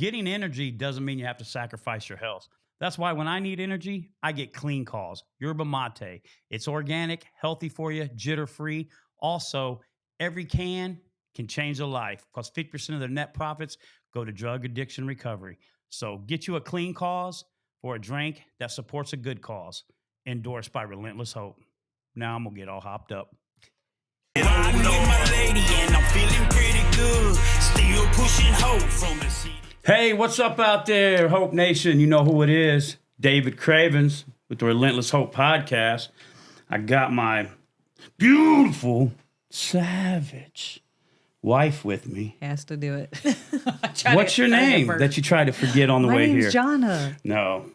Getting energy doesn't mean you have to sacrifice your health. That's why when I need energy, I get Clean Calls, yerba mate. It's organic, healthy for you, jitter-free. Also, every can change a life because 50% of their net profits go to drug addiction recovery. So get you a Clean Cause for a drink that supports a good cause. Endorsed by Relentless Hope. Now I'm going to get all hopped up. I'm with my lady and I'm feeling pretty good. Still pushing hope from the city. Hey, what's up out there, Hope Nation? You know who it is. David Cravens with the Relentless Hope Podcast. I got my beautiful, savage wife with me. Has to do it. What's your name that you try to forget on the way here? My name's Jonna. No.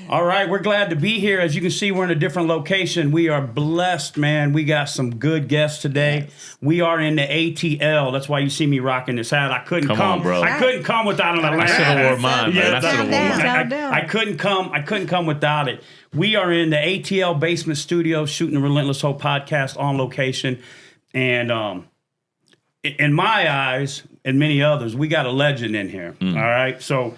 All right, we're glad to be here. As you can see, we're in a different location. We are blessed, man. We got some good guests today. Yes. We are in the ATL. That's why you see me rocking this hat. I couldn't come on, bro. I couldn't come without an Atlanta. I should have wore mine, man. I couldn't come without it. We are in the ATL basement studio shooting the Relentless Hope Podcast on location. And in my eyes, and many others, we got a legend in here. All right, so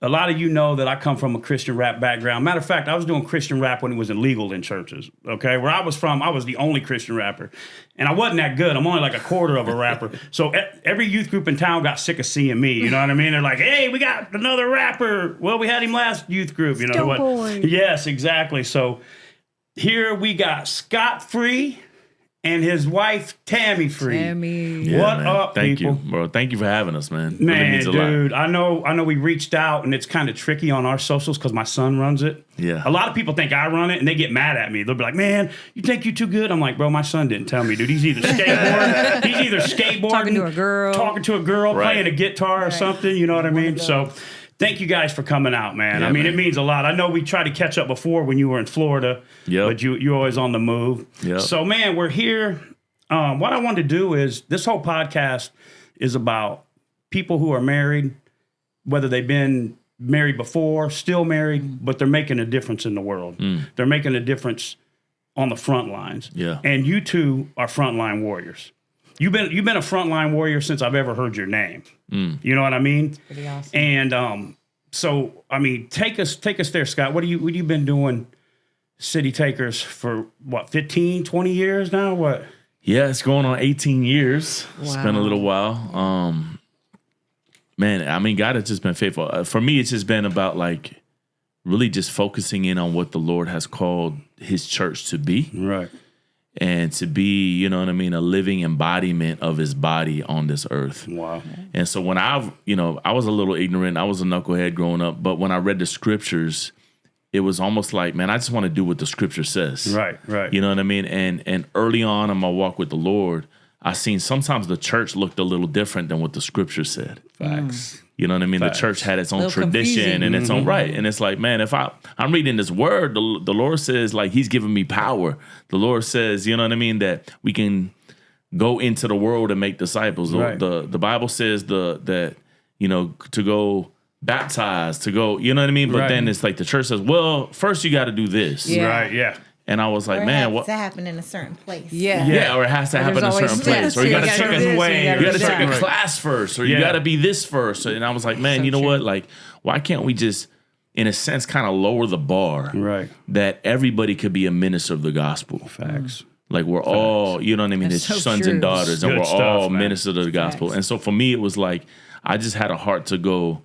a lot of you know that I come from a Christian rap background. Matter of fact, I was doing Christian rap when it was illegal in churches, okay? Where I was from, I was the only Christian rapper. And I wasn't that good. I'm only like a quarter of a rapper. So every youth group in town got sick of seeing me, you know what I mean? They're like, hey, we got another rapper. Well, we had him last youth group, you know what? Boy. Yes, exactly. So here we got Scott Free and his wife, Tami Free. Tami. Yeah, what man. up, Thank people? you, bro. Thank you for having us, man. Man, really means a dude, lot. I know we reached out, and it's kind of tricky on our socials because my son runs it. Yeah. A lot of people think I run it, and they get mad at me. They'll be like, man, you think you're too good? I'm like, bro, my son didn't tell me, dude. He's either skateboarding, Talking to a girl, right, playing a guitar or something, you know what I mean? So thank you guys for coming out, man. Yeah, I mean, man. it means a lot. I know we tried to catch up before when you were in Florida, but you're always on the move. Yep. So, man, we're here. What I wanted to do is, this whole podcast is about people who are married, whether they've been married before, still married, but they're making a difference in the world. They're making a difference on the front lines. Yeah. And you two are frontline warriors. You've been a frontline warrior since I've ever heard your name. You know what I mean? Pretty awesome. And so, I mean, take us there, Scott. What have you been doing, CityTakers, for what, 15, 20 years now? What? Yeah, it's going on 18 years. Wow. It's been a little while. Man, I mean, God has just been faithful. For me, it's just been about like really just focusing in on what the Lord has called his church to be. Right. And to be, you know what I mean, a living embodiment of his body on this earth. Wow. And so when I was a little ignorant, I was a knucklehead growing up, but when I read the scriptures, it was almost like, man, I just want to do what the scripture says. Right. You know what I mean? And early on in my walk with the Lord, I seen sometimes the church looked a little different than what the scripture said. Facts. You know what I mean? Facts. The church had its own Little tradition confusing. and its own right. And it's like, man, if I'm reading this word, the Lord says, like, he's giving me power. The Lord says, you know what I mean, that we can go into the world and make disciples. Right. The Bible says that, you know, to go baptized, to go, you know what I mean? But then it's like the church says, well, first you got to do this. Yeah. Right. Yeah. And I was like, or man, it what? has to happen in a certain place. Yeah. Or it has to happen in a there's certain always place. Or you got to steps. take You gotta do this, you got to do take a that. class first, or you Yeah. got to be this first. And I was like, man, So you know true. what? Like, why can't we just, in a sense, kind of lower the bar, Right. that everybody could be a minister of the gospel? Facts. Like we're all, you know what I mean, That's his so sons true. and daughters, and Good we're stuff, all man. ministers of the gospel. Facts. And so for me, it was like I just had a heart to go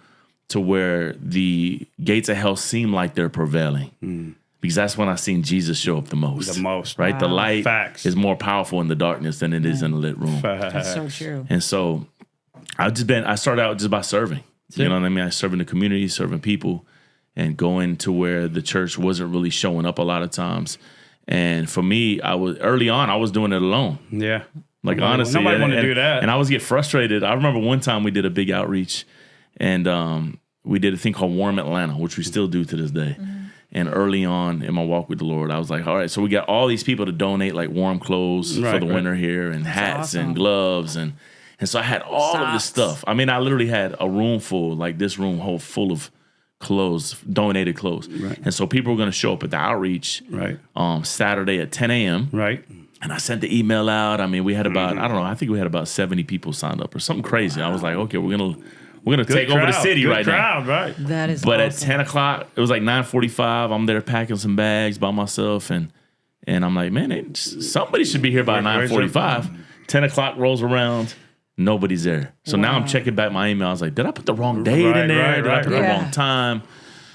to where the gates of hell seem like they're prevailing. Because that's when I seen Jesus show up the most. The most. Right? The light Facts. is more powerful in the darkness than it is in the lit room. That's so true. And so I started out just by serving. You know what I mean? I serve in the community, serving people, and going to where the church wasn't really showing up a lot of times. And for me, I was doing it alone. Yeah. Like honestly, nobody wanted to do that. And I was get frustrated. I remember one time we did a big outreach, and we did a thing called Warm Atlanta, which we still do to this day. And early on in my walk with the Lord, I was like, all right, so we got all these people to donate like warm clothes for the winter here, and hats and gloves, and so I had all of this stuff. I mean, I literally had a room full, like this room whole full of clothes, donated clothes. Right. And so people were going to show up at the outreach Saturday at 10 a.m. Right. And I sent the email out. I mean, we had about, I don't know, I think we had about 70 people signed up or something crazy. I was like, okay, we're we're gonna take over the city Good right crowd, now. Right. That is But awesome. at 10 o'clock, it was like 9:45. I'm there packing some bags by myself, and I'm like, man, somebody should be here by 9:45. 10 o'clock rolls around, nobody's there. So now I'm checking back my email. I was like, did I put the wrong date in there? Did I put the wrong time?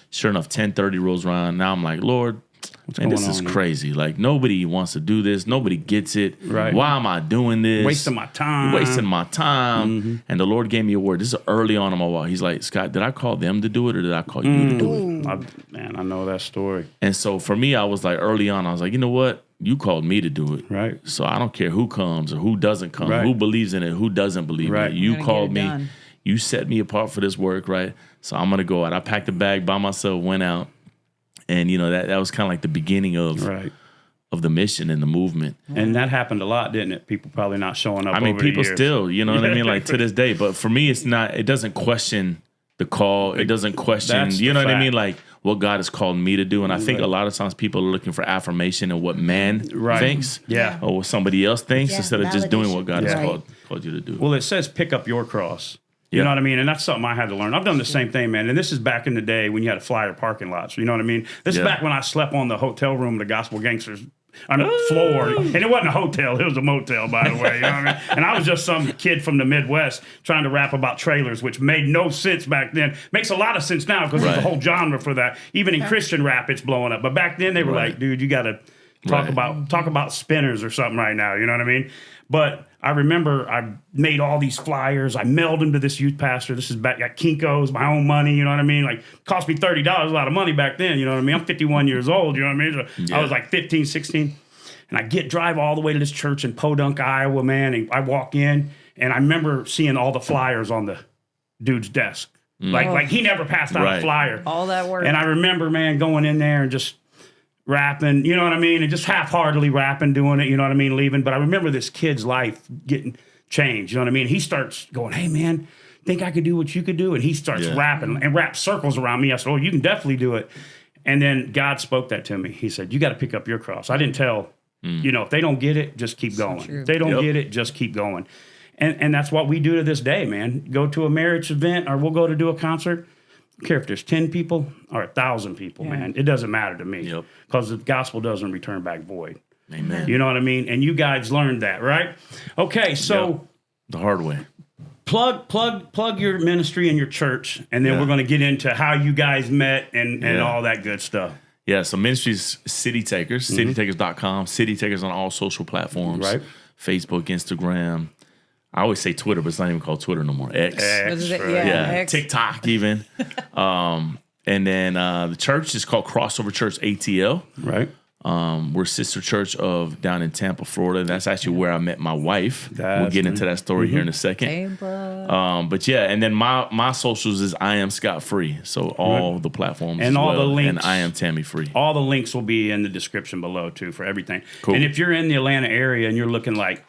Sure enough, 10:30 rolls around. Now I'm like, Lord, man, this is crazy. Like, nobody wants to do this. Nobody gets it. Right. Why am I doing this? Wasting my time. And the Lord gave me a word. This is early on in my walk. He's like, Scott, did I call them to do it or did I call you to do it? Man, I know that story. And so for me, I was like, early on, I was like, you know what? You called me to do it. Right. So I don't care who comes or who doesn't come, Right. who believes in it, who doesn't believe in Right. it. You You're gonna called get it me. done. You set me apart for this work, right? So I'm going to go out. I packed a bag by myself, went out. And, you know, that was kind of like the beginning of the mission and the movement. And that happened a lot, didn't it? People probably not showing up. I mean, over the people years. still, you know what I mean? Like to this day. But for me, it doesn't question the call. It doesn't question, That's you the know what I fact. mean? Like what God has called me to do. And I think a lot of times people are looking for affirmation in what man thinks Yeah. or what somebody else thinks Yeah, instead of just doing what God has validation. called you to do. Well, it says pick up your cross. You Yeah. know what I mean? And that's something I had to learn. I've done the same thing, man. And this is back in the day when you had a flyer parking lots. You know what I mean? This is Yeah. back when I slept on the hotel room of the Gospel Gangsters floor. And it wasn't a hotel. It was a motel, by the way. You know what I mean? And I was just some kid from the Midwest trying to rap about trailers, which made no sense back then. Makes a lot of sense now because there's a whole genre for that. Even in Christian rap, it's blowing up. But back then they were like, dude, you got to talk about spinners or something right now. You know what I mean? But I remember I made all these flyers. I mailed them to this youth pastor. This is back at Kinko's, my own money. You know what I mean? Like, cost me $30, a lot of money back then. You know what I mean? I'm 51 years old. You know what I mean? So I was like 15, 16. And I drive all the way to this church in Podunk, Iowa, man. And I walk in, and I remember seeing all the flyers on the dude's desk. Like he never passed out a flyer. All that work. And I remember, man, going in there and just rapping, you know what I mean? And just half-heartedly rapping, doing it, you know what I mean, leaving. But I remember this kid's life getting changed, you know what I mean? He starts going, hey, man, think I could do what you could do? And he starts rapping and wraps circles around me. I said, oh, you can definitely do it. And then God spoke that to me. He said, you got to pick up your cross. I didn't tell, you know, if they don't get it, just keep going. If they don't get it, just keep going. And that's what we do to this day, man. Go to a marriage event or we'll go to do a concert. I don't care if there's 10 people or 1,000 people, man. It doesn't matter to me because the gospel doesn't return back void. Amen. You know what I mean? And you guys learned that, right? Okay, so the hard way. plug your ministry and your church, and then we're going to get into how you guys met and all that good stuff. Yeah, so ministry's CityTakers, citytakers.com, CityTakers on all social platforms, Right. Facebook, Instagram. I always say Twitter, but it's not even called Twitter no more. X. What is it? right. Yeah, Yeah, X. TikTok even. And then the church is called Crossover Church ATL. Right. We're sister church of down in Tampa, Florida. That's actually where I met my wife. We'll get into that story here in a second. But yeah, and then my socials is I am Scott Free. So all the platforms And as all well, the links. and I am Tami Free. All the links will be in the description below, too, for everything. Cool. And if you're in the Atlanta area and you're looking like,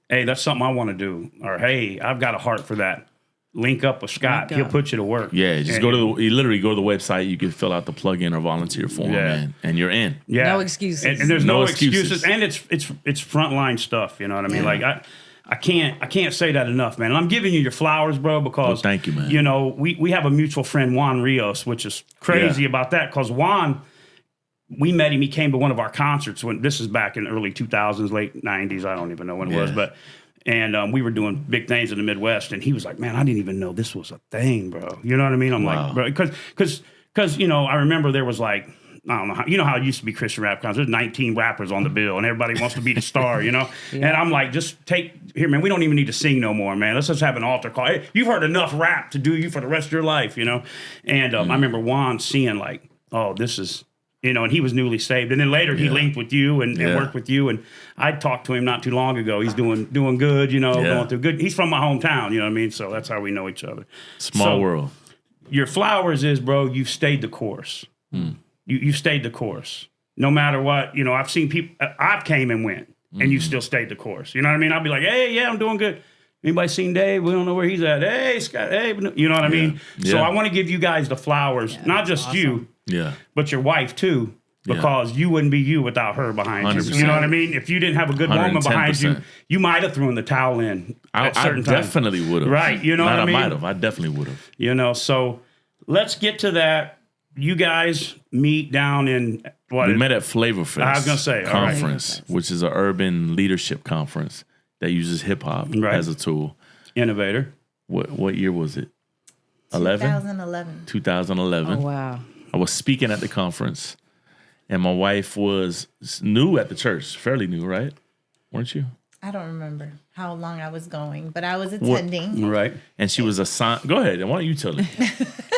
hey, that's something I want to do, or hey, I've got a heart for that, link up with Scott. Link He'll up. put you to work. Yeah, just you literally go to the website. You can fill out the plug-in or volunteer form, and you're in. Yeah. No excuses. And there's no No excuses. excuses. And it's frontline stuff, you know what I mean? Like I can't say that enough, man. And I'm giving you your flowers, bro, because Well, thank you, man. You know, we have a mutual friend, Juan Rios, which is crazy about that because Juan, we met him. He came to one of our concerts when this is back in the early 2000s, late 90s. I don't even know when it was, but we were doing big things in the Midwest, and he was like, "Man, I didn't even know this was a thing, bro." You know what I mean? I'm like, bro, because you know, I remember there was like, I don't know how, you know how it used to be Christian rap concerts. There's 19 rappers on the bill, and everybody wants to be the star, you know. And I'm like, just here, man. We don't even need to sing no more, man. Let's just have an altar call. Hey, you've heard enough rap to do you for the rest of your life, you know. And I remember Juan seeing like, oh, this is. You know, and he was newly saved. And then later he linked with you and worked with you. And I talked to him not too long ago. He's doing good, you know, going through good. He's from my hometown, you know what I mean? So that's how we know each other. Small world. Your flowers is, bro, you've stayed the course. You stayed the course. No matter what, you know, I've seen people, I've came and went, and you still stayed the course. You know what I mean? I'll be like, hey, yeah, I'm doing good. Anybody seen Dave? We don't know where he's at. Hey, Scott, hey, you know what I mean? So I want to give you guys the flowers, not just you. Yeah. But your wife too, because you wouldn't be you without her behind you. 100%. You know what I mean? If you didn't have a good woman behind you, 110%. you might have thrown the towel in at I certain times. definitely would have. Right, you know what I mean? might have. I definitely would have. You know, so let's get to that. You guys meet down in what? We met at Flavor Fest. I was gonna say, all right. conference, which is an urban leadership conference that uses hip hop Right. as a tool. Innovator. What year was it? 11? 2011. 2011. Oh, wow. I was speaking at the conference, and my wife was new at the church, fairly new, right? Weren't you? I don't remember how long I was going, but I was attending. Right. And she was assigned. Go ahead. Why don't you tell it?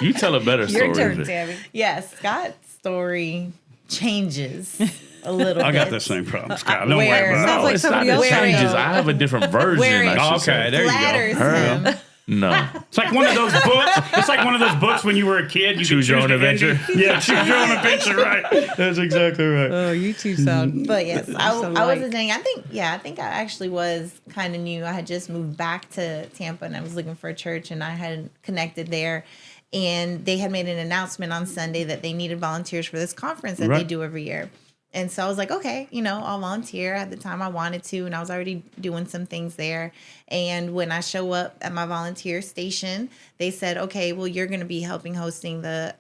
You tell a better story. Your turn, of it. Tammy. Yes, Scott's story changes a little bit. I got the same problem, Scott. Don't worry Where- about it. Sounds No, like it's not somebody that else changes. know. I have a different version. Where- I should Okay, say. there you go. Flatters him. No. It's like one of those books. It's like one of those books when you were a kid. You Choose could your own the adventure. ending. Yeah, choose your own adventure. Right. That's exactly right. Oh, you two sound. But yes, I was alike. attending. I think I actually was kind of new. I had just moved back to Tampa and I was looking for a church and I had connected there. And they had made an announcement on Sunday that they needed volunteers for this conference that they Right. do every year. And so I was like, okay, I'll volunteer. At the time I wanted to, and I was already doing some things there. And when I show up at my volunteer station, they said, okay, well, you're going to be helping hosting the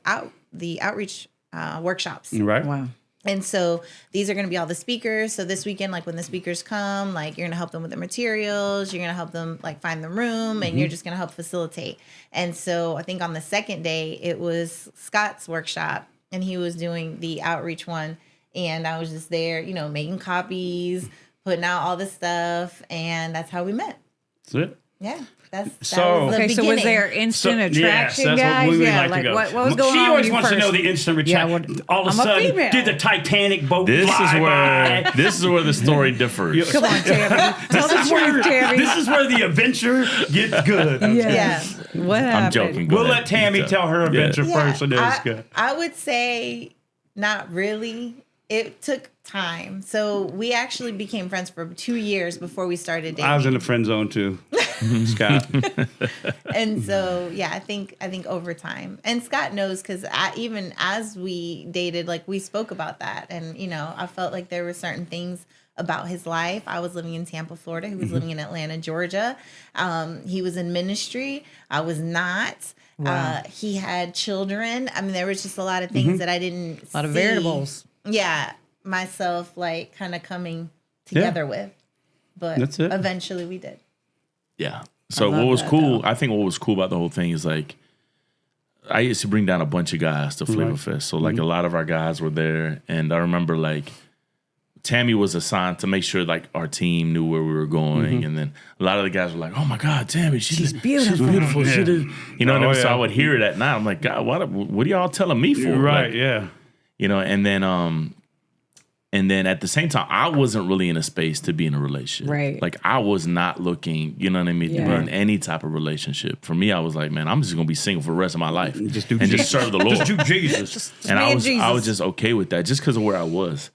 outreach workshops. Right. Wow. And so these are going to be all the speakers. So this weekend, like when the speakers come, like you're going to help them with their materials. You're going to help them like find the room and you're just going to help facilitate. And so I think on the second day, it was Scott's workshop and he was doing the outreach one. And I was just there, making copies, putting out all the stuff. And that's how we met. That's it. Yeah. That So- was the Okay, so was beginning. there instant Yes, attraction, that's guys? what we would Yeah, like to like go. what was going She on? always when you wants to first- know the instant Yeah, retraction. what- All of a I'm a sudden, female. did the Titanic boat This fly is where by? the story differs. Come on, Tammy. Tell the truth, Tammy. This is where the adventure gets good. Yeah. What happened? I'm joking. Go We'll ahead. let Tammy You tell her adventure Yeah, first, and then it's good. I would say not really. It took time. So we actually became friends for 2 years before we started dating. I was in the friend zone too, Scott. And so I think over time. And Scott knows because even as we dated, like we spoke about that, and I felt like there were certain things about his life. I was living in Tampa, Florida. He was living in Atlanta, Georgia. He was in ministry. I was not. Wow. He had children. I mean, there was just a lot of things that I didn't. A lot of variables. Yeah, myself like kind of coming together with, but That's it. eventually we did. Yeah. So love what was that, cool, though. I think what was cool about the whole thing is like, I used to bring down a bunch of guys to Flavor Right. Fest. So like a lot of our guys were there. And I remember like Tammy was assigned to make sure like our team knew where we were going. And then a lot of the guys were like, oh my God, Tammy, she's beautiful. She's beautiful. She Yeah. did, you know what I mean? So yeah. I would hear it at night. I'm like, God, what are y'all telling me for? Right, Like, yeah. And then at the same time, I wasn't really in a space to be in a relationship. Right. Like I was not looking, you know what I mean, to be Yeah. in any type of relationship. For me, I was like, man, I'm just gonna be single for the rest of my life. Just do and Jesus. just serve the Lord. Just do Jesus. And me I and was Jesus. just okay with that just because of where I was.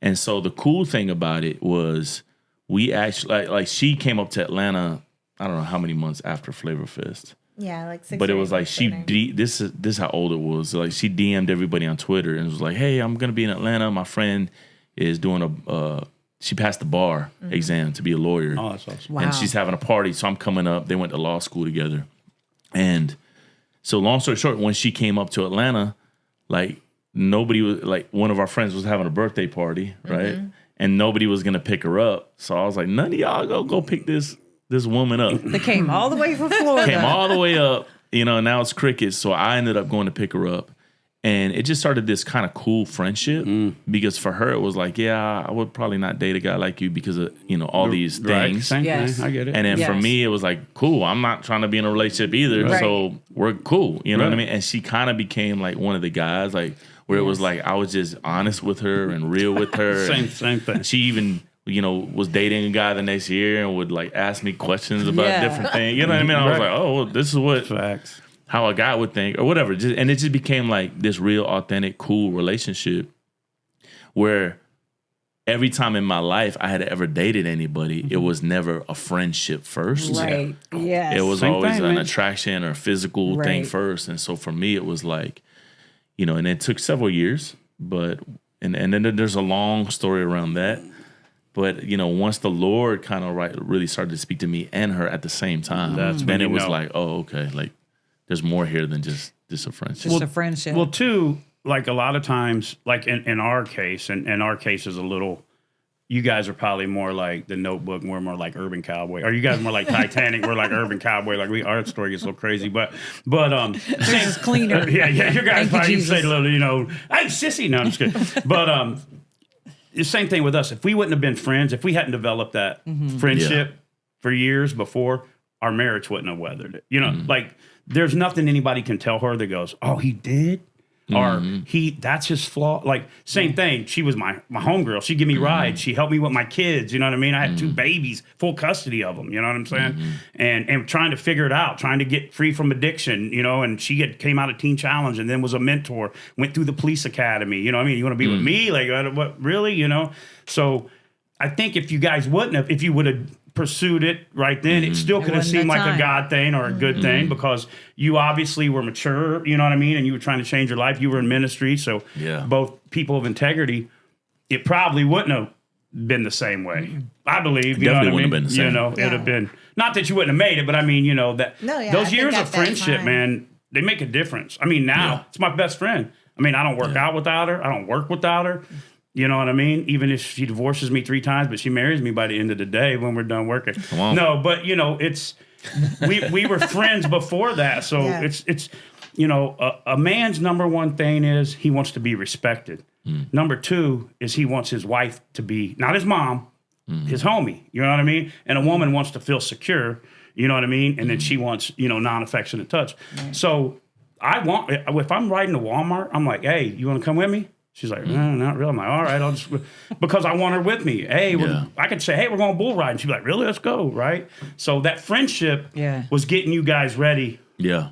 And so the cool thing about it was we actually like she came up to Atlanta, I don't know how many months after Flavor Fest. Yeah, like 6. But it or was 8 like months she later. this is how old it was. Like she DM'd everybody on Twitter and was like, "Hey, I'm gonna be in Atlanta. My friend is doing she passed the bar exam to be a lawyer, Oh, that's awesome. Wow. and she's having a party. So I'm coming up. They went to law school together, and so long story short, when she came up to Atlanta, like nobody was like one of our friends was having a birthday party, right? And nobody was gonna pick her up. So I was like, none of y'all go pick this woman up. They came all the way from Florida. Came all the way up, and now it's crickets. So I ended up going to pick her up. And it just started this kind of cool friendship because for her, it was like, yeah, I would probably not date a guy like you because of, all these Right. things. Same Yes. thing. I get it. And then for Yes. me, it was like, cool, I'm not trying to be in a relationship either. Right. So we're cool. You know what I Right. mean? And she kind of became like one of the guys, like where it was like, I was just honest with her and real with her. Same thing. She even, was dating a guy the next year and would like ask me questions about Yeah. different things. You know what I mean? I was Right. like, oh, well, this is what Facts. how a guy would think or whatever. And it just became like this real authentic, cool relationship where every time in my life I had ever dated anybody, it was never a friendship first. Right. Yes. It was Same always thing, an man. attraction or physical thing Right. first. And so for me, it was like, and it took several years, but And then there's a long story around that. But, you know, once the Lord kind of really started to speak to me and her at the same time, then it was like, oh, okay, like there's more here than just a friendship. Just a friendship. Well, too, like a lot of times, like in our case, and our case is a little, you guys are probably more like The Notebook, we're more like Urban Cowboy. Or you guys more like Titanic, we're like Urban Cowboy. Like our story gets so crazy. But This is cleaner. yeah, you guys Thank you, probably say a Jesus. little, you know, hey, sissy. No, I'm just kidding. But the same thing with us. If we wouldn't have been friends, if we hadn't developed that friendship for years before, our marriage wouldn't have weathered it. You know, like there's nothing anybody can tell her that goes, oh, he did? Or that's his flaw. Like, same thing. She was my homegirl. She'd give me rides. She helped me with my kids. You know what I mean? I had 2 babies, full custody of them. You know what I'm saying? And trying to figure it out, trying to get free from addiction, you know, and she came out of Teen Challenge and then was a mentor, went through the police academy. You know what I mean? You want to be with me? Like, what, really? You know? So I think if you guys if you would have pursued it right then, it still could have wasn't seemed the like a time. God thing or a good thing because you obviously were mature, you know what I mean? And you were trying to change your life. You were in ministry. So both people of integrity, it probably wouldn't have been the same way. I believe, you know what I mean? Wouldn't have been the same. You know, it'd have been, not that you wouldn't have made it, but I mean, you know, that I those think years at of that friendship, time- man, they make a difference. I mean, now it's my best friend. I mean, I don't work out without her. I don't work without her. You know what I mean? Even if she divorces me 3 times, but she marries me by the end of the day when we're done working. Come on. No, but you know, it's we were friends before that, so it's you know, a man's number one thing is he wants to be respected. Number 2 is he wants his wife to be not his mom, his homie. You know what I mean? And a woman wants to feel secure. You know what I mean? And then she wants, you know, non-affectionate touch. So if I'm riding to Walmart, I'm like, hey, you want to come with me? She's like, no, not really. I'm like, all right, I'll just, because I want her with me. Hey, I could say, hey, we're going bull riding. She'd be like, really? Let's go, right? So that friendship was getting you guys ready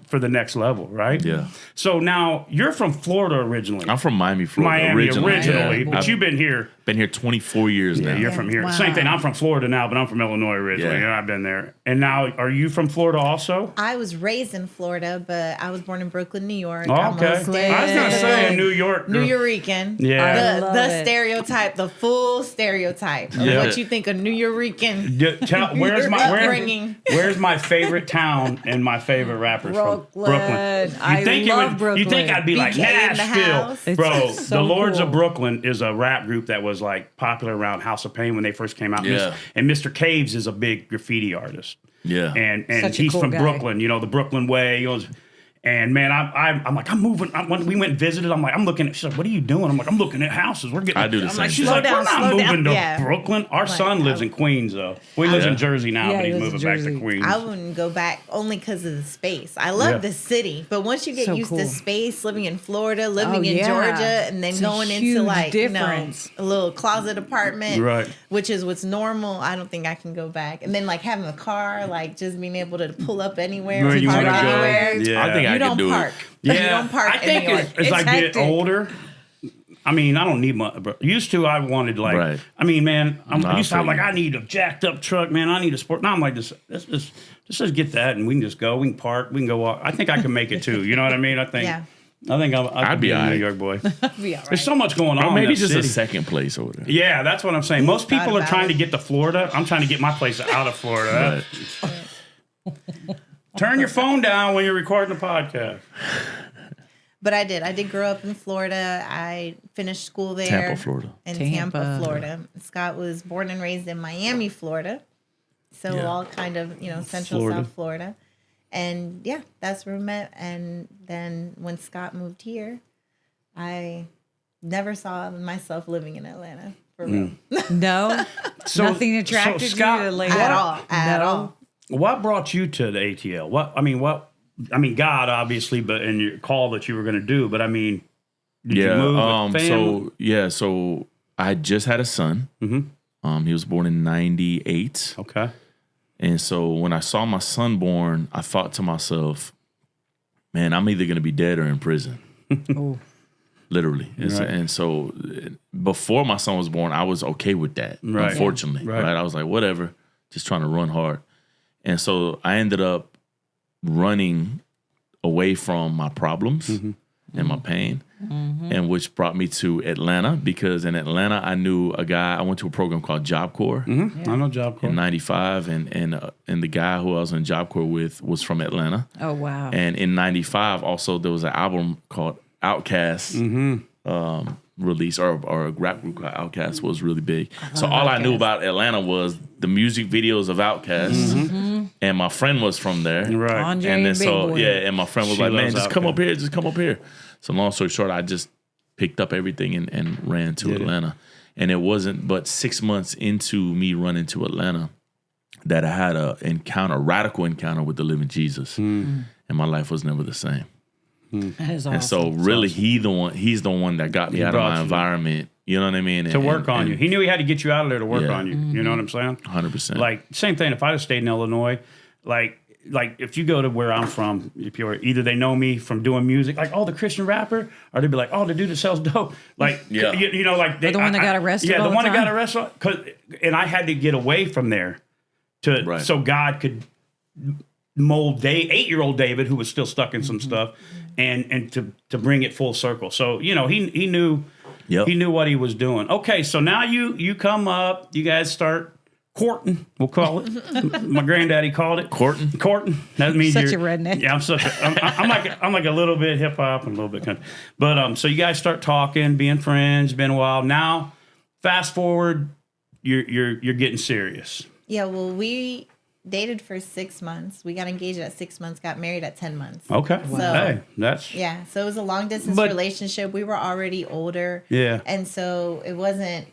for the next level, right? Yeah. So now you're from Florida originally. I'm from Miami, Florida. Miami originally, Yeah. but I've you've been here. been here 24 years now. You're from here. Wow. Same thing. I'm from Florida now, but I'm from Illinois originally. Yeah. Yeah, I've been there. And now, are you from Florida also? I was raised in Florida, but I was born in Brooklyn, New York. Oh, I'm okay. a I was gonna say a New York. New Eurekan. Yeah. I love The it. stereotype, the full stereotype of Yeah. what you think a New Eurekan Where's upbringing. where's my favorite town and my favorite rappers from? Brooklyn. I love Brooklyn. You think I'd be like BK in the Nashville, house. bro? It's so the Lords cool. of Brooklyn is a rap group that was like popular around House of Pain when they first came out. Yeah. And Mr. Caves is a big graffiti artist. Yeah. And Such a he's cool from guy. Brooklyn, you know, the Brooklyn way. And man, I'm like, I'm moving. When we went and visited, I'm like, I'm looking at. She's like, what are you doing? I'm like, I'm looking at houses. We're getting. I do the I'm same like, she's Slow like, down, we're not slow down. moving to Yeah. Brooklyn. Our son lives in Queens though. He lives in Jersey now, Yeah, but he he's lives moving in back to Jersey. Queens. I wouldn't go back only because of the space. I love Yeah. the city, but once you get So used cool. to space, living in Florida, living Oh, in yeah. Georgia, and then It's a going into huge like difference. a little closet apartment, Right. which is what's normal. I don't think I can go back. And then like having a car, like just being able to pull up anywhere, Where and you park wanna go. anywhere. Yeah. I think You I don't could do park. it. You don't park I think in New York. as I get hectic. older, I mean, I don't need much. Used to, I wanted like, Right. I mean, man, I used to have feel like, you. I need a jacked up truck, man. I need a sport. Now I'm like, let's just get that, and we can just go. We can park. We can go walk. I think I can make it too. You know what I mean? I think. Yeah. I think I'd be be a all New right. York boy. Be all right. There's so much going on. Or maybe in that just city. a second place over there. Yeah, that's what I'm saying. Most Thought people are about trying to it. get to Florida. I'm trying to get my place out of Florida. Right. Turn your phone down when you're recording a podcast. But I did grow up in Florida. I finished school there. Tampa, Florida. In Tampa. Tampa, Florida. Scott was born and raised in Miami, Florida. So Yeah. all kind of, central Florida. South Florida. And yeah, that's where we met. And then when Scott moved here, I never saw myself living in Atlanta for real. No, So- nothing attracted so Scott, you to Atlanta At all. At No. all. What brought you to the ATL? I mean, God, obviously, but in your call that you were going to do. But I mean, did you move with family? So I just had a son. Mm-hmm. He was born in 98. Okay. And so when I saw my son born, I thought to myself, man, I'm either going to be dead or in prison. Oh. Literally. And so before my son was born, I was okay with that, Right. unfortunately. Right. Right. I was like, whatever, just trying to run hard. And so I ended up running away from my problems and my pain, and which brought me to Atlanta, because in Atlanta I knew a guy. I went to a program called Job Corps I know Job Corps. in '95, and the guy who I was in Job Corps with was from Atlanta. Oh, wow. And in '95, also there was an album called Outkast release, or a rap group called Outkast was really big. So all I knew about Atlanta was the music videos of Outkast, and my friend was from there. Right. Andre And then and Big so Boy. and my friend was She like, "Man, loves just come Outkast. up here, just come up here." So long story short, I just picked up everything and ran to Atlanta. And it wasn't but 6 months into me running to Atlanta that I had a radical encounter with the living Jesus, and my life was never the same. That is awesome. And so really he's the one that got me out of brought my you environment. You know what I mean? To work on you. He knew he had to get you out of there to work Yeah. on you. You know what I'm saying? 100%. Like, same thing. If I'd have stayed in Illinois, like if you go to where I'm from, if you're either they know me from doing music, like, oh, the Christian rapper, or they'd be like, oh, the dude that sells dope. Like, Yeah. you know, like Or the one that got arrested Yeah, all the the one that time? got arrested. And I had to get away from there so God could mold 8-year-old David, who was still stuck in some stuff, and to bring it full circle. So, you know, he knew he knew what he was doing. Okay, so now you come up, you guys start courting, we'll call it. My granddaddy called it Courting? Courting. That means Such you're a redneck. Yeah, I'm like a little bit hip hop and a little bit country. But so you guys start talking, being friends, been a while. Now, fast forward, you're getting serious. Yeah, well, we dated for 6 months. We got engaged at 6 months, got married at 10 months. Okay. So- Hey, that's Yeah, so it was a long distance But- relationship. We were already older. Yeah. And so it wasn't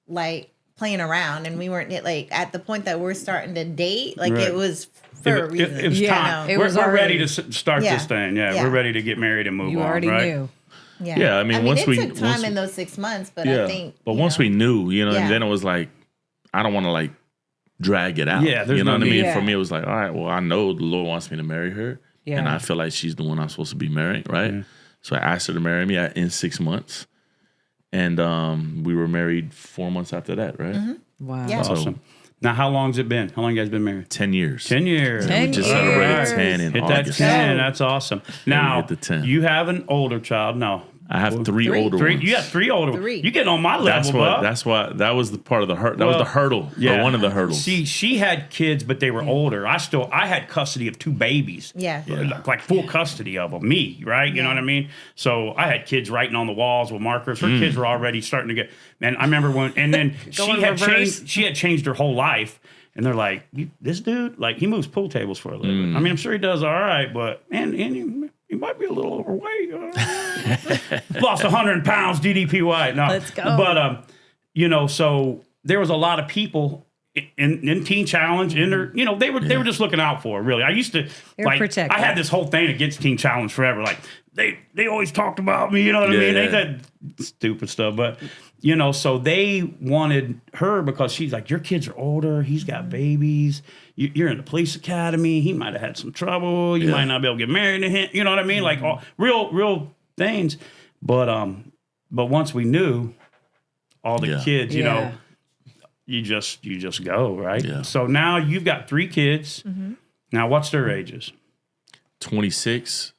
like playing around, and we weren't like at the point that we're starting to date. Like Right. it was for a reason. It was Yeah, time. it We're was ready already- to start Yeah. this thing. Yeah, Yeah. we're ready to get married and move You on. already right? knew. Yeah, I mean, once it we- took time once- in those 6 months, but Yeah. I think. But once we knew, you know, Yeah. and then it was like, I don't want to like drag it out. Yeah, there's you know no what I mean? need. For Yeah. me, it was like, all right, well, I know the Lord wants me to marry her, Yeah. and I feel like she's the one I'm supposed to be marrying, right? So I asked her to marry me in 6 months, and we were married 4 months after that, right? Wow. Yeah. So Awesome. Now, how long's it been? How long you guys been married? 10 years. 10 years. 10 We just years. celebrated 10 in Hit that August. 10. That's awesome. Now, hit the 10. you have an older child. No. I have three older Three. ones. You got 3 older ones. Three. You getting on my level, That's what. bub. That's why. That was the part of the hurt. That was Well, the hurdle. Yeah. Or one of the hurdles. See, she had kids, but they were older. I had custody of 2 babies. Yeah. Like full custody of them. Me, right? You know what I mean? So I had kids writing on the walls with markers. Her kids were already starting to get. And I remember when. And then she Going had reverse. changed. She had changed her whole life. And they're like, this dude, like, he moves pool tables for a living. I mean, I'm sure he does all right, but and he might be a little overweight. Lost 100 pounds, DDPY. No, Let's go. But you know, so there was a lot of people in Teen Challenge, in their, you know, they were just looking out for her, really. I used to They're like protective. I had this whole thing against Teen Challenge forever. Like they always talked about me, you know what I mean? They Yeah. did stupid stuff, but you know, so they wanted her because she's like, your kids are older, he's got babies, you're in the police academy, he might have had some trouble, you might not be able to get married to him, you know what I mean? Like all real things. But once we knew all the Yeah. kids, you know, Yeah. you just go, right? Yeah. So now you've got 3 kids. Now what's their ages? 26,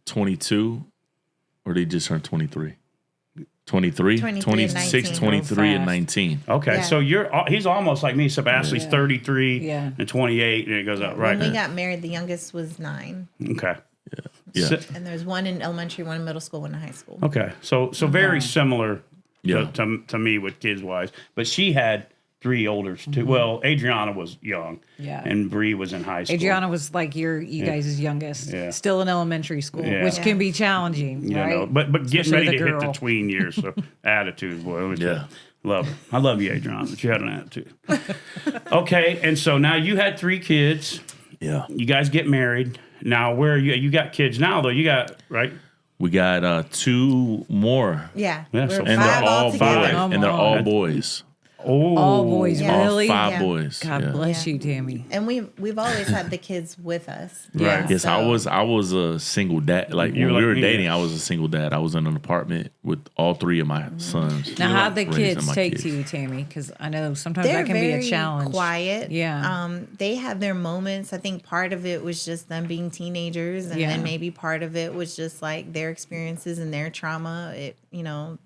22, or they just turned 23. 23, 23 and 26, 19. 23, and Fast. 19. Okay, Yeah. so he's almost like me. Sebastian's 33 Yeah. and 28, and it goes up, right? When we got married, the youngest was 9. Okay. Yeah. So- And there's one in elementary, one in middle school, one in high school. okay. So very similar Yeah. to me with kids wise. But she had 3 olders too. Well, Adriana was young. Yeah. And Bree was in high school. Adriana was like you guys' youngest, Yeah. still in elementary school, Yeah. which can be challenging, You right? know, but getting Especially ready the to hit the girl. tween years, so attitude, boy. Let me tell you. Yeah. Love her. I love you, Adriana, but you had an attitude. Okay, and so now you had 3 kids. Yeah. You guys get married. Now, where are you? You got kids now, though. You got, right? We got 2 more. Yeah. Yeah, We're so And 5 they're all altogether. five. Come and they're all on. boys. All boys, Yeah. really? Five Yeah. boys. God yeah. bless Yeah. you, Tammy. And we've always had the kids with us. Right. Yes, I So- was a single dad. Like You were when we like were me, dating, yeah. I was a single dad. I was in an apartment with all three of my sons. Now, how'd the raising kids my take kids. to you, Tammy? Because I know sometimes They're that can be very a challenge. quiet. Yeah. They have their moments. I think part of it was just them being teenagers, and Yeah. then maybe part of it was just like their experiences and their trauma.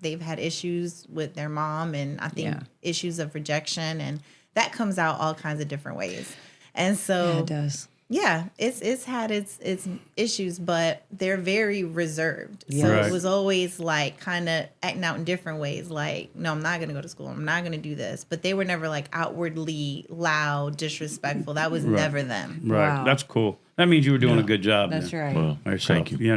They've had issues with their mom, and I think Yeah. issues of rejection, and that comes out all kinds of different ways. And Yeah, so it does. yeah, it's had its issues, but they're very reserved. So Right. it was always like kind of acting out in different ways. Like, no, I'm not going to go to school. I'm not going to do this. But they were never like outwardly loud, disrespectful. That was never them. Right. Wow. That's cool. That means you were doing a good job. That's then. right. Well, Yourself, thank you.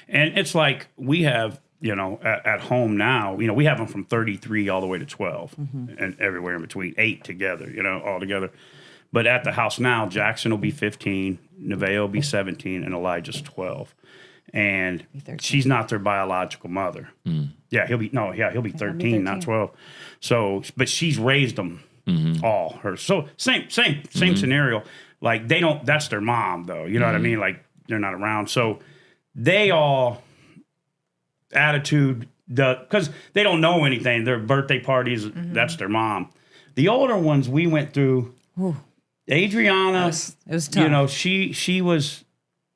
And it's like we have, at home now, we have them from 33 all the way to 12 and everywhere in between, 8 together, all together. But at the house now, Jackson will be 15, Nevaeh will be 17, and Elijah's 12. And 13. she's not their biological mother. Yeah, he'll be 13, not 12. So, but she's raised them all. Her. So same scenario. Like that's their mom though. You know what I mean? Like they're not around. So they all attitude because they don't know anything. Their birthday parties, that's their mom. The older ones we went through. Adriana, It was tough. she was,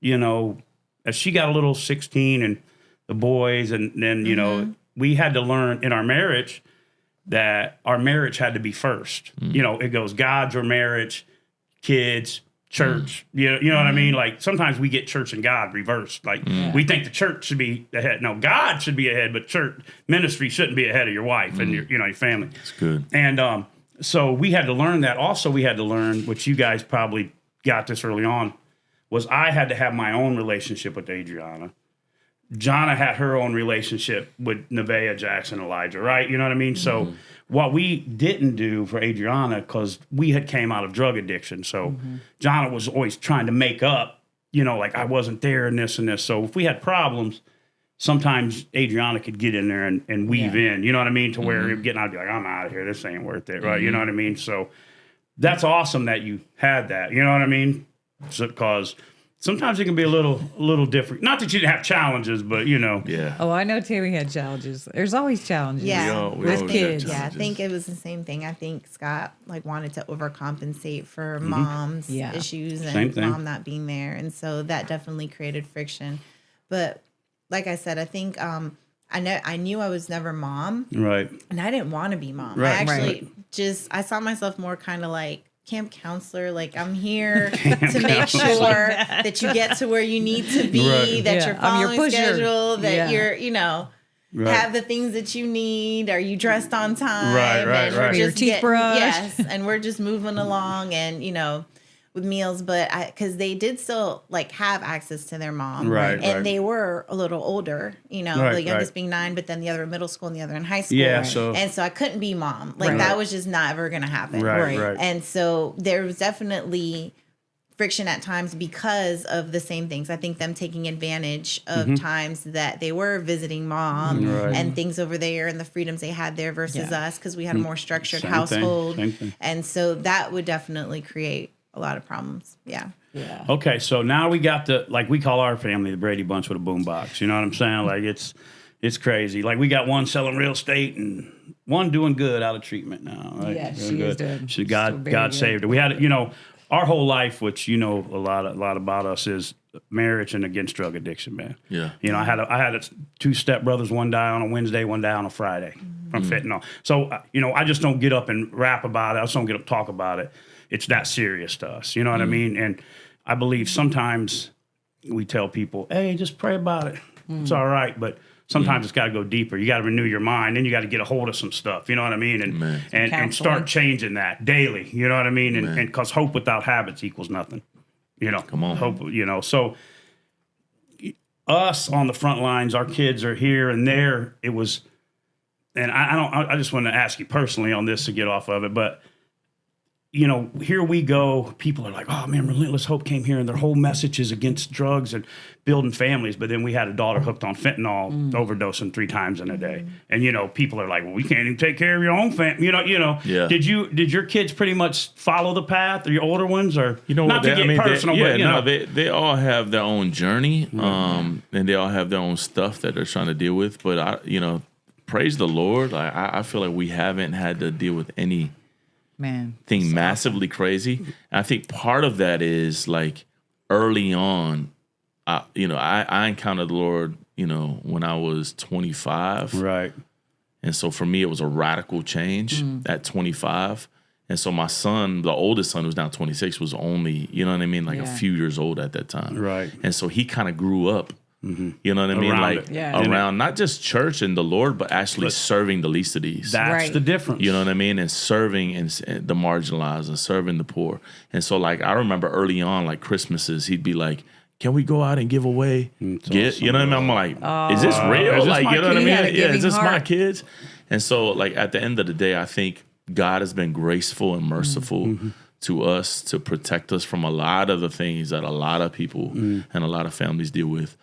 as she got a little 16 and the boys, and then, we had to learn in our marriage that our marriage had to be first. It goes God's or marriage, kids, church. You know what I mean? Like sometimes we get church and God reversed. Like we think the church should be ahead. No, God should be ahead, but church ministry shouldn't be ahead of your wife and your family. It's good. And so we had to learn that. Also, we had to learn, which you guys probably got this early on, was I had to have my own relationship with Adriana. Jonna had her own relationship with Nevaeh, Jackson, Elijah, right? You know what I mean? So what we didn't do for Adriana, because we had came out of drug addiction. So Jonna was always trying to make up, like I wasn't there and this and this. So if we had problems, sometimes Adriana could get in there and weave in, you know what I mean? To where you're getting out, be like, I'm out of here. This ain't worth it, right? You know what I mean? So that's awesome that you had that, you know what I mean? Because sometimes it can be a little different. Not that you didn't have challenges, but Yeah. Oh, I know Tammy had challenges. There's always challenges. Yeah. We With always have kids. Yeah, I challenges. think it was the same thing. I think Scott wanted to overcompensate for mom's Yeah. issues Same and thing. mom not being there, and so that definitely created friction. But like I said, I think I knew I was never mom, right. and I didn't want to be mom. Right. I actually I saw myself more kind of like camp counselor. Like I'm here to make sure that you get to where you need to be, Right. that Yeah, you're I'm your following pusher. schedule, that Yeah. you're Right. have the things that you need. Are you dressed on time? Right, And right, we're right. Your just toothbrush. yes, and we're just moving along, and with meals, but because they did still have access to their mom, Right, and right. they were a little older. Right, the youngest right. being 9, but then the other in middle school and the other in high school. Yeah, so- and so I couldn't be mom. Like Right. that was just not ever gonna happen. Right, right. And so there was definitely friction at times because of the same things. I think them taking advantage of times that they were visiting mom Mm-hmm. Right. and things over there and the freedoms they had there versus Yeah. us because we had a more structured Same household. thing. And so that would definitely create a lot of problems. Yeah. Yeah. Okay, so now we got we call our family the Brady Bunch with a boombox. You know what I'm saying? Like it's crazy. Like we got one selling real estate and one doing good out of treatment now. Right? Yeah, Doing she is good. doing- She she's God doing very good. saved her. We had our whole life, which a lot about us is marriage and against drug addiction, man. Yeah. I had 2 stepbrothers. One die on a Wednesday, one die on a Friday from fentanyl. So I just don't get up and rap about it. I just don't get up and talk about it. It's that serious to us. You know what I mean? And I believe sometimes we tell people, hey, just pray about it. It's all right. But sometimes it's got to go deeper. You got to renew your mind. Then you got to get a hold of some stuff. You know what I mean? And Man. and Counseling. start changing that daily. You know what I mean? And because hope without habits equals nothing. Come on. Hope, so us on the front lines, our kids are here and there. It was, and I just want to ask you personally on this to get off of it, but you know, here we go. People are like, oh man, Relentless Hope came here and their whole message is against drugs and building families. But then we had a daughter hooked on fentanyl, overdosing 3 times in a day. And, you know, people are like, well, we can't even take care of your own family. You know. Yeah. Did your kids pretty much follow the path, or your older ones? Or, you know, not to get personal, but, you know. They all have their own journey, and they all have their own stuff that they're trying to deal with. But, praise the Lord. I feel like we haven't had to deal with any thing massively crazy. And I think part of that is like early on, I encountered the Lord, when I was 25. Right. And so for me, it was a radical change at 25. And so my son, the oldest son, who's now 26, was only, a few years old at that time. Right. And so he kind of grew up. You know what I mean? Around Around not just church and the Lord, but actually serving the least of these. That's the difference. You know what I mean? And serving and the marginalized and serving the poor. And so, like, I remember early on, like Christmases, he'd be like, can we go out and give away? You know what I mean? I'm like, is this real? Is this like, my you know what I kid? mean? Yeah, is this my kids? And so, like, at the end of the day, I think God has been graceful and merciful to us to protect us from a lot of the things that a lot of people and a lot of families deal with.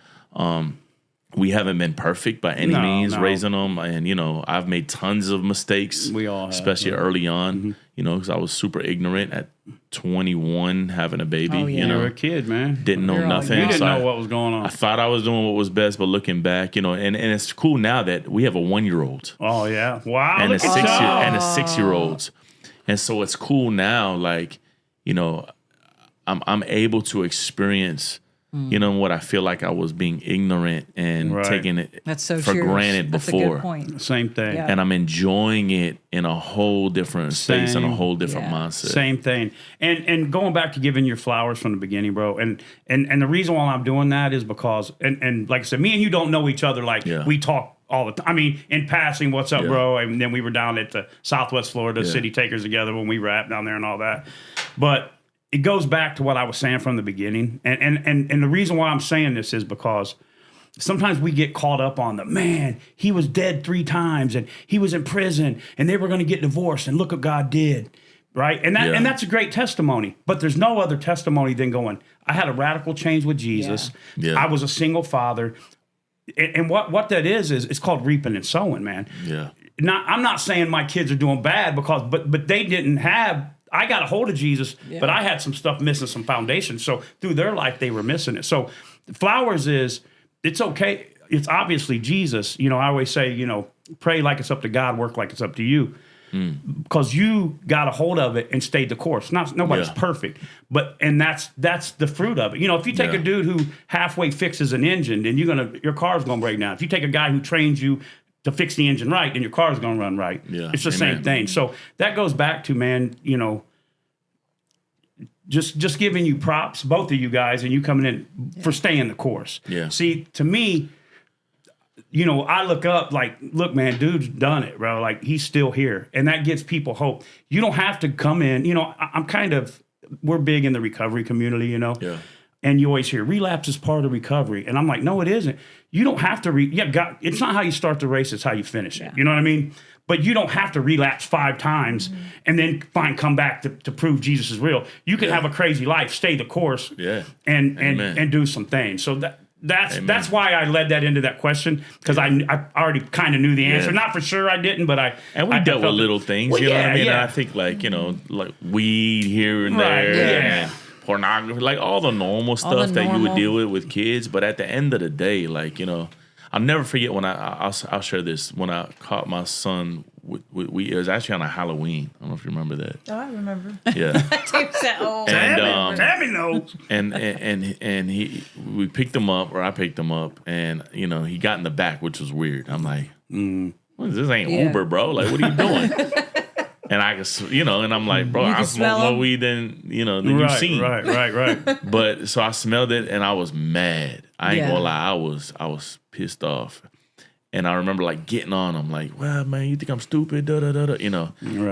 We haven't been perfect by any means raising them. And, I've made tons of mistakes. We all have, especially early on, because I was super ignorant at 21, having a baby. Oh, yeah. You were a kid, man. Didn't know nothing. You didn't So know what was going on. I thought I was doing what was best, but looking back, and it's cool now that we have a 1-year-old. Oh, yeah. Wow. And a look at y'all. 6-year-olds. And so it's cool now, like, I'm able to experience what I feel like I was being ignorant and taking it That's so for true. granted That's before. a good point. Same thing. Yeah. And I'm enjoying it in a whole different space and a Same. whole different Yeah. mindset. Same thing. And going back to giving your flowers from the beginning, bro. And the reason why I'm doing that is because, and like I said, me and you don't know each other like we talk all the time. I mean, in passing, what's up, bro? And then we were down at the Southwest Florida CityTakers together when we rapped down there and all that. But it goes back to what I was saying from the beginning. And the reason why I'm saying this is because sometimes we get caught up on he was dead 3 times and he was in prison and they were going to get divorced and look what God did. Right. And that's a great testimony. But there's no other testimony than going, I had a radical change with Jesus. Yeah. I was a single father. And what that is it's called reaping and sowing, man. Yeah. I'm not saying my kids are doing bad but they didn't have. I got a hold of Jesus, but I had some stuff missing, some foundation. So through their life, they were missing it. So flowers it's okay. It's obviously Jesus. I always say, pray like it's up to God, work like it's up to you. Because you got a hold of it and stayed the course. Nobody's perfect, and that's the fruit of it. If you take a dude who halfway fixes an engine, then your car's gonna break down. If you take a guy who trains you to fix the engine right, then your car's gonna run right. Yeah. It's the same thing. So that goes back to, man, just giving you props, both of you guys, and you coming in for staying the course. Yeah. See, to me, I look up like, look, man, dude's done it, bro. Like, he's still here. And that gives people hope. You don't have to come in. We're big in the recovery community, Yeah. And you always hear relapse is part of recovery. And I'm like, no, it isn't. You don't have to it's not how you start the race, it's how you finish it. You know what I mean? But you don't have to relapse 5 times and then come back to prove Jesus is real. You can have a crazy life, stay the course, and do some things. So that's why I led that into that question, because I already kind of knew the answer. Not for sure I didn't, but I dealt with little things. Well, you know what I mean? Yeah. I think like weed here and there, and pornography, like all the normal stuff that you would deal with kids. But at the end of the day, I'll never forget when I'll share this, when I caught my son. It was actually on a Halloween. I don't know if you remember that. Oh, I remember. Yeah. Tammy knows. And we picked him up, or I picked him up, and he got in the back, which was weird. I'm like, this ain't Uber, bro. Like, what are you doing? And I could, and I'm like, bro, I smoke more weed than you've seen. Right. But so I smelled it and I was mad. I ain't gonna lie, I was pissed off. And I remember getting on him, like, well, man, you think I'm stupid? Right.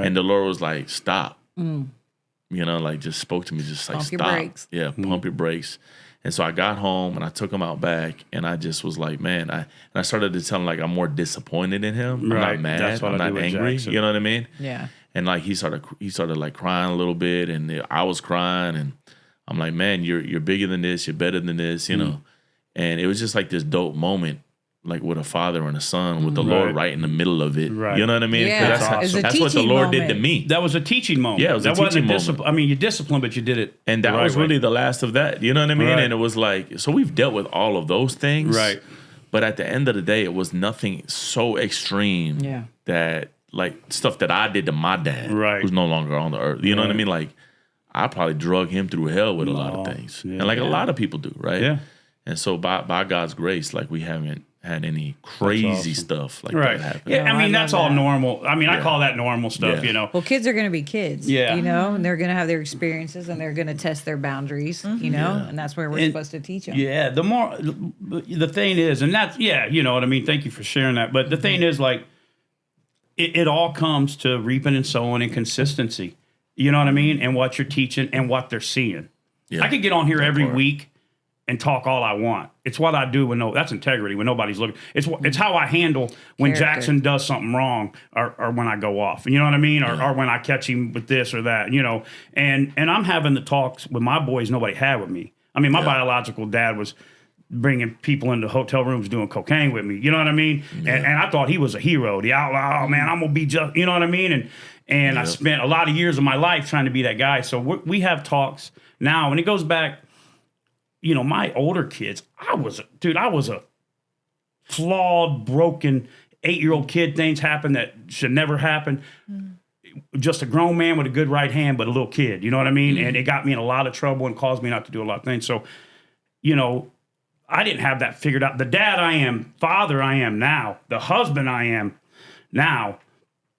And the Lord was like, stop. Just spoke to me, just like, pump stop. Your brakes. Yeah, pump your brakes. And so I got home and I took him out back, and I just was like, man, I started to tell him I'm more disappointed in him. I'm not mad. I'm not angry. You know what I mean? Yeah. And like he started like crying a little bit, and I was crying, and I'm like, man, you're bigger than this, you're better than this, you know. And it was just like this dope moment, like with a father and a son, with the Lord right in the middle of it. Right. You know what I mean? Yeah, that's what the Lord did to me. That was a teaching moment. Yeah, it was a teaching moment. I mean, you disciplined, but you did it. And that was really the last of that. You know what I mean? Right. And it was like, so we've dealt with all of those things. Right. But at the end of the day, it was nothing so extreme that, like, stuff that I did to my dad, who's no longer on the earth. You know what I mean? Like, I probably drug him through hell with a lot of things. Yeah, and like a lot of people do, right? Yeah. And so by God's grace, like, we haven't had any crazy stuff like that happen. Yeah, I mean, that's all normal. I mean, I call that normal stuff, you know. Well, kids are going to be kids, you know, and they're going to have their experiences and they're going to test their boundaries, you know, and that's where we're supposed to teach them. Yeah, the thing is, and that's, you know what I mean? Thank you for sharing that. But the thing is, like, it all comes to reaping and sowing and consistency. You know what I mean? And what you're teaching and what they're seeing. Yeah. I could get on here every week and talk all I want. It's what I do that's integrity when nobody's looking. It's how I handle when Jackson does something wrong or when I go off. You know what I mean? Or when I catch him with this or that, you know. And I'm having the talks with my boys nobody had with me. I mean, my biological dad was bringing people into hotel rooms doing cocaine with me. You know what I mean? Yeah. And I thought he was a hero, the outlaw. Oh, man, I'm going to be just, you know what I mean? And I spent a lot of years of my life trying to be that guy. So we have talks now, and it goes back, you know, my older kids, I was a flawed, broken 8-year-old kid. Things happen that should never happen. Just a grown man with a good right hand, but a little kid, you know what I mean? And it got me in a lot of trouble and caused me not to do a lot of things. So, you know, I didn't have that figured out. The dad I am, father I am now, the husband I am now,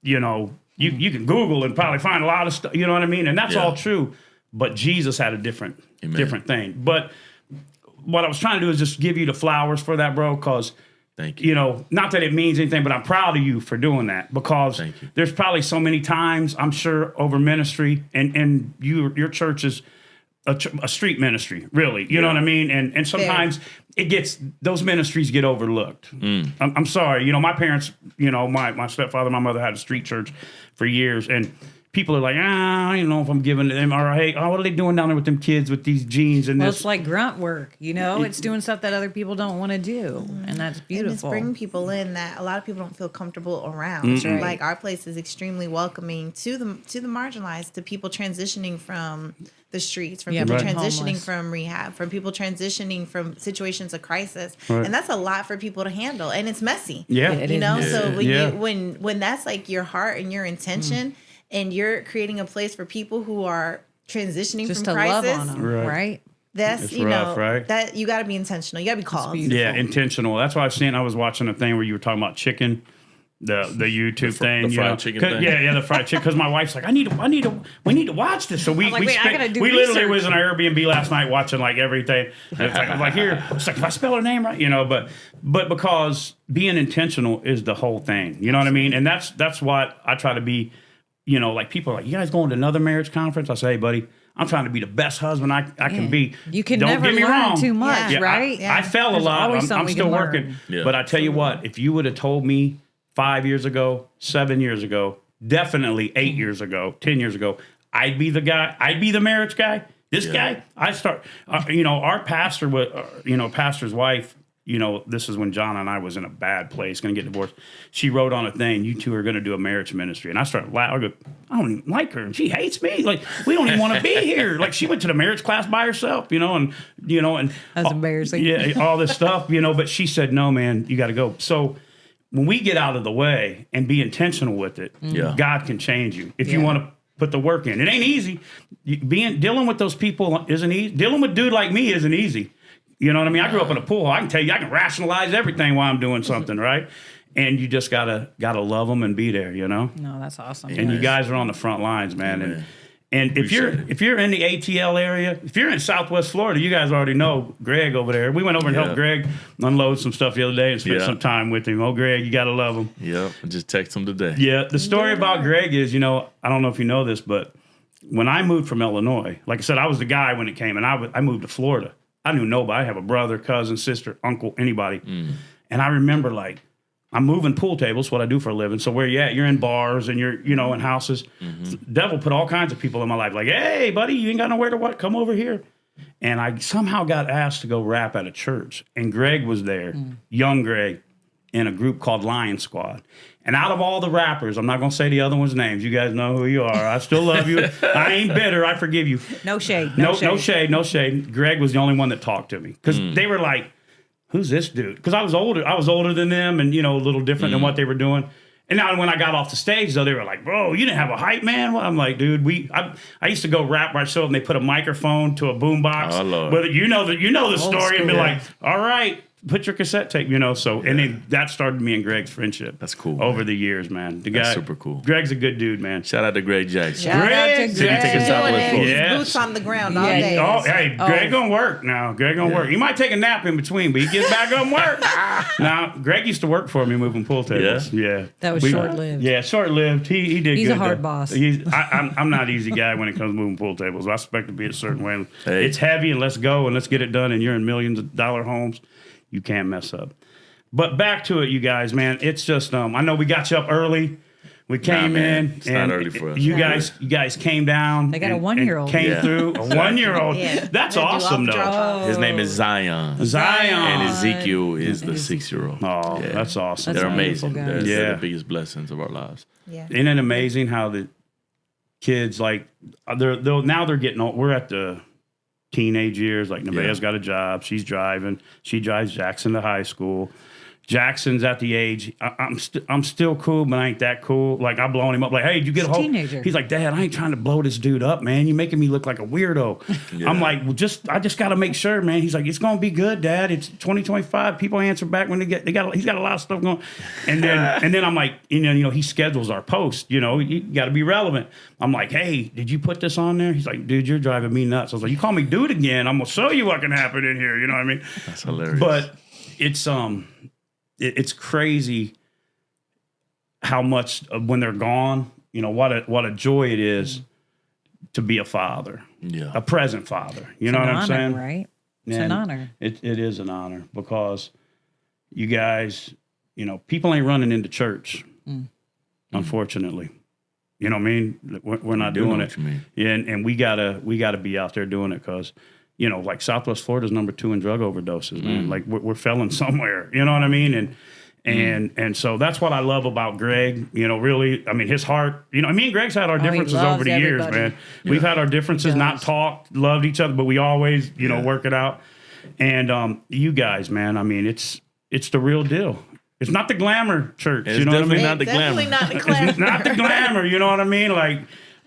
you know, you can Google and probably find a lot of stuff, you know what I mean? And that's all true. But Jesus had a different thing. But what I was trying to do is just give you the flowers for that, bro, because, you know, not that it means anything, but I'm proud of you for doing that, because there's probably so many times, I'm sure, over ministry, and your church is a street ministry, really. You know what I mean? And sometimes those ministries get overlooked. I'm sorry. You know, my parents, you know, my stepfather, my mother had a street church for years, and people are like, I don't know if I'm giving them, or hey, what are they doing down there with them kids with these jeans and this? It's like grunt work, you know? It's doing stuff that other people don't want to do, and that's beautiful. And it's bringing people in that a lot of people don't feel comfortable around. Right. Like, our place is extremely welcoming to the marginalized, to people transitioning from the streets, from people transitioning from rehab, from people transitioning from situations of crisis. And that's a lot for people to handle, and it's messy. You know? So when that's like your heart and your intention, and you're creating a place for people who are transitioning just from to crisis, love on them, right? That's it's you rough, know right? That you got to be intentional. You got to be called. Yeah, intentional. That's why I was watching a thing where you were talking about chicken, the YouTube thing, the fried chicken thing. Yeah, the fried chicken. Because my wife's like, we need to watch this. So we literally was in our Airbnb last night watching like everything. And it's like, I'm like, here, it's like, if I spell her name right, you know, but because being intentional is the whole thing. You know what I mean? And that's what I try to be. You know, like, people are like, you guys going to another marriage conference? I say, hey, buddy, I'm trying to be the best husband I can be. You can Don't never get me learn wrong. too much, right? I fell a lot. I'm still working. But I tell you what, if you would have told me 5 years ago, 7 years ago, definitely 8 years ago, 10 years ago, I'd be the guy. I'd be the marriage guy. This guy, I start, you know, our pastor, pastor's wife, you know, this is when John and I was in a bad place, going to get divorced. She wrote on a thing, you two are going to do a marriage ministry. And I started laughing. I go, I don't even like her. And she hates me. Like, we don't even want to be here. Like, she went to the marriage class by herself, and that's embarrassing. Yeah, all this stuff, but she said, no, man, you got to go. So when we get out of the way and be intentional with it, God can change you. If you want to put the work in. It ain't easy. Dealing with those people isn't easy. Dealing with a dude like me isn't easy. You know what I mean? I grew up in a pool. I can tell you, I can rationalize everything while I'm doing something, right? And you just gotta love them and be there, you know? No, that's awesome. And you guys are on the front lines, man. And if you're in the ATL area, if you're in Southwest Florida, you guys already know Greg over there. We went over and helped Greg unload some stuff the other day and spent some time with him. Oh, Greg, you gotta love him. Yep, I just text him today. Yeah, the story about Greg is, I don't know if you know this, but when I moved from Illinois, like I said, I was the guy when it came, and I moved to Florida. I knew nobody. I have a brother, cousin, sister, uncle, anybody. And I remember, like, I'm moving pool tables, what I do for a living. So where you at? You're in bars and you're, in houses. The devil put all kinds of people in my life. Like, hey, buddy, you ain't got nowhere to what? Come over here. And I somehow got asked to go rap at a church. And Greg was there, young Greg, in a group called Lion Squad. And out of all the rappers, I'm not going to say the other one's names. You guys know who you are. I still love you. I ain't bitter. I forgive you. No shade. No shade. Greg was the only one that talked to me. Because they were like, who's this dude? Because I was older than them and, a little different than what they were doing. And now when I got off the stage, though, they were like, bro, you didn't have a hype man? Well, I'm like, dude, I used to go rap by show and they put a microphone to a boombox. Oh, Lord. Whether you know the story and be like, all right, put your cassette tape, so, and then that started me and Greg's friendship. That's cool. Over the years, man. That's super cool. Greg's a good dude, man. Shout out to Greg Jackson. Shout out to Greg. He's boots on the ground all day. Greg gonna work now. Greg gonna work. He might take a nap in between, but he gets back on work. Now, Greg used to work for me moving pool tables. Yeah. That was short-lived. Yeah, short-lived. He did good. He's a hard boss. I'm not an easy guy when it comes to moving pool tables. I expect to be a certain way. Hey. It's heavy, and let's go, and let's get it done, and you're in millions of dollar homes. You can't mess up. But back to it, you guys, man. It's just I know we got you up early. We came in. It's not early for us. You guys came down. They got a 1-year-old. Came through. A 1-year-old. That's awesome, though. His name is Zion. And Ezekiel is the 6-year-old. Oh, that's awesome. They're amazing. They're the biggest blessings of our lives. Yeah. Isn't it amazing how the kids, like, now they're getting old. We're at the teenage years. Like, Nevaeh's got a job. She's driving. She drives Jackson to high school. Jackson's at the age, I'm still cool, but I ain't that cool. Like, I'm blowing him up. Like, hey, did you get a hold? Teenager. He's like, Dad, I ain't trying to blow this dude up, man. You're making me look like a weirdo. I'm like, well, I just got to make sure, man. He's like, it's going to be good, Dad. It's 2025. People answer back when he's got a lot of stuff going. And then I'm like, he schedules our post. You got to be relevant. I'm like, hey, did you put this on there? He's like, dude, you're driving me nuts. I was like, you call me dude again, I'm going to show you what can happen in here. You know what I mean? That's hilarious. But it's crazy how much when they're gone, what a joy it is to be a father, a present father. You know what I'm saying? Right? It's an honor. It is an honor because you guys, people ain't running into church, unfortunately. You know what I mean? We're not doing it. Yeah, and we gotta be out there doing it because. Like Southwest Florida's number 2 in drug overdoses, man. Like we're failing somewhere. You know what I mean? And so that's what I love about Greg. Really, I mean, his heart. Me and Greg's had our differences over the years, man. Yeah. We've had our differences, not talked, loved each other, but we always, work it out. And you guys, man. I mean, it's the real deal. It's not the glamour church. It's definitely not the glamour. It's not the glamour. You know what I mean? Like.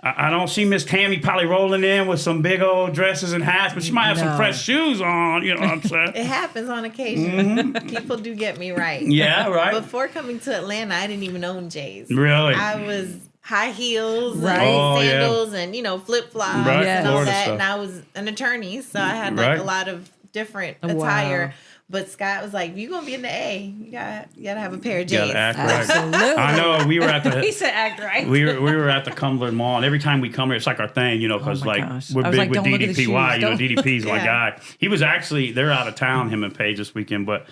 I don't see Miss Tami probably rolling in with some big old dresses and hats, but she might have some fresh shoes on. You know what I'm saying? It happens on occasion. People do get me right. Yeah, right. Before coming to Atlanta, I didn't even own J's. Really? I was high heels, sandals, and flip flops and all that. And I was an attorney, so I had a lot of different attire. Wow. But Scott was like, if you're going to be in the A, you gotta have a pair of J's. You gotta act right. Absolutely. I know, we were at the... He said act right. We were at the Cumberland Mall, and every time we come here, it's like our thing, because we're big with DDPY. DDP's my guy. He was actually, they're out of town, him and Paige this weekend, but...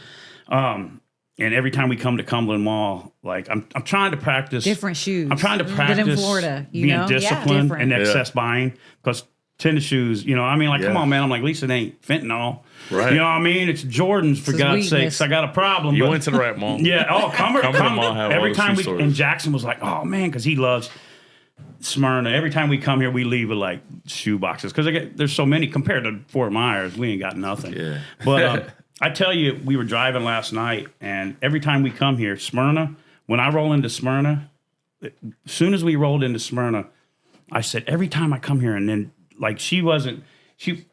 and every time we come to Cumberland Mall, like I'm trying to practice... Different shoes. I'm trying to practice in Florida, being disciplined and excess buying, because tennis shoes, come on, man. I'm like, at least it ain't fentanyl. Right. You know what I mean? It's Jordans, for God's sakes. I got a problem. You went to the right mall. Yeah. Oh, Cumberland Mall. Every time and Jackson was like, oh, man, because he loves Smyrna. Every time we come here, we leave with like shoe boxes because there's so many compared to Fort Myers. We ain't got nothing. Yeah. But I tell you, we were driving last night, and every time we come here, Smyrna, when I roll into Smyrna, as soon as we rolled into Smyrna, I said, every time I come here, and then like she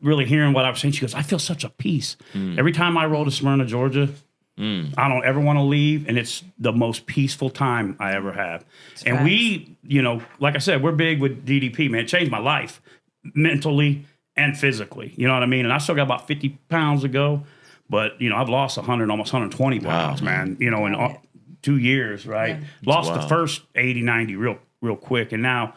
really hearing what I was saying. She goes, I feel such a peace. Every time I roll to Smyrna, Georgia, I don't ever want to leave, and it's the most peaceful time I ever have. And we, like I said, we're big with DDP, man. It changed my life mentally and physically. You know what I mean? And I still got about 50 pounds to go, but, I've lost 100, almost 120 pounds, man, in 2 years, right? Yeah. Lost the first 80, 90 real quick, and now...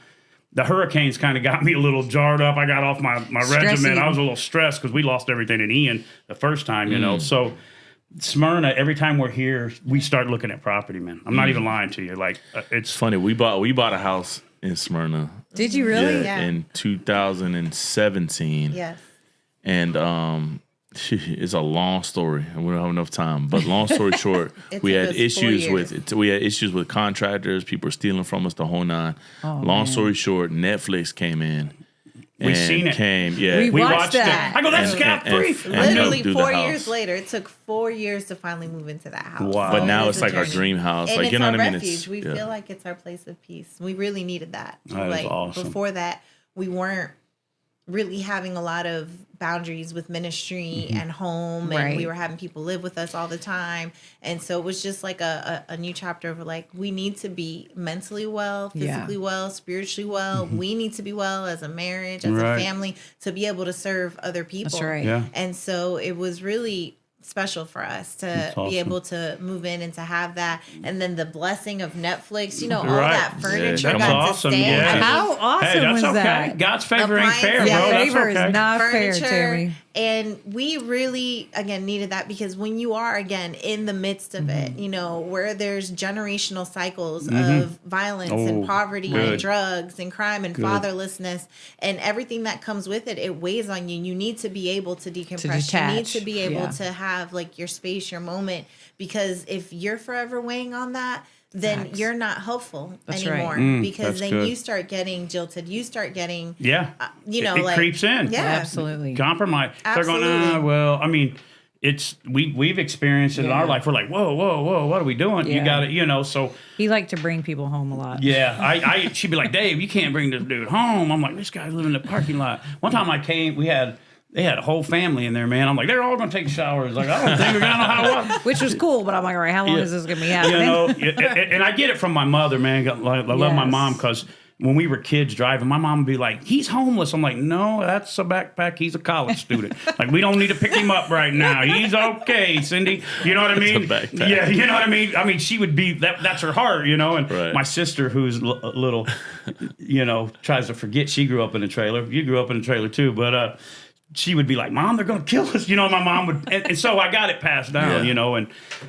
The hurricanes kind of got me a little jarred up. I got off my regiment. I was a little stressed because we lost everything in Ian the first time, So Smyrna, every time we're here, we start looking at property, man. I'm not even lying to you. Like, it's funny. We bought a house in Smyrna. Did you really? Yeah. In 2017. Yes. And it's a long story, and we don't have enough time. But long story short, we took had us 4 issues years. we had issues with contractors. People were stealing from us the whole nine. Long story short, Netflix came in. We've seen it. We watched that. it. I go, that's scot free. Literally do the 4 house. years later, it took 4 years to finally move into that house. Wow. But now it it's was a like our journey. dream house. And Like, it's you know our what I mean? refuge. We feel like it's our place of peace. We really needed that. That is like awesome. before that, we weren't really having a lot of boundaries with ministry and home, and Right. we were having people live with us all the time. And so it was just like a new chapter of like, we need to be mentally well, physically well, spiritually well. We need to be well as a marriage, as Right. a family, to be able to serve other people. That's right. Yeah. And so it was really special for us to awesome. be able to move in and to have that. And then the blessing of Netflix, you know, all Right. that furniture Yeah, got that's to awesome. stay. Yeah. I mean, How awesome Hey, that's was okay. that? God's favor ain't fair, Appliances. bro. Yeah, That's favor okay. is not fair, furniture. Tammy. And we really, again, needed that because when you are, again, in the midst of it, you know, where there's generational cycles of violence and Oh, poverty good. and drugs and crime and fatherlessness and everything that comes with it, it weighs on you. You need to be able to decompress. You need detach. to be able Yeah. to have like your space, your moment, because if you're forever weighing on that, then Facts. you're not helpful That's right. anymore because that's then good. you start getting jilted. You start getting, Yeah. you know, it like creeps in. Yeah. Absolutely. Compromise. They're going, Absolutely. well, I mean, we've experienced it in our life. We're like, whoa, what are we doing? You Yeah. got to, so He liked to bring people home a lot. yeah, she'd be like, Dave, you can't bring this dude home. I'm like, this guy's living in the parking lot. One time I came, they had a whole family in there, man. I'm like, they're all gonna take showers. Like, I don't think we're gonna know how to walk. Which was cool, but I'm like, all right, how long is this going to be happening? And I get it from my mother, man. I love my Yes. mom because when we were kids driving, my mom would be like, he's homeless. I'm like, no, that's a backpack. He's a college student. Like, we don't need to pick him up right now. He's okay, Cindy. You know what I mean? That's a backpack. Yeah, you know what I mean? I mean, she would be, that's her heart, And Right. my sister, who's a little, tries to forget she grew up in a trailer. You grew up in a trailer too, but she would be like, Mom, they're going to kill us. My mom would. And so I got it passed down, Yeah.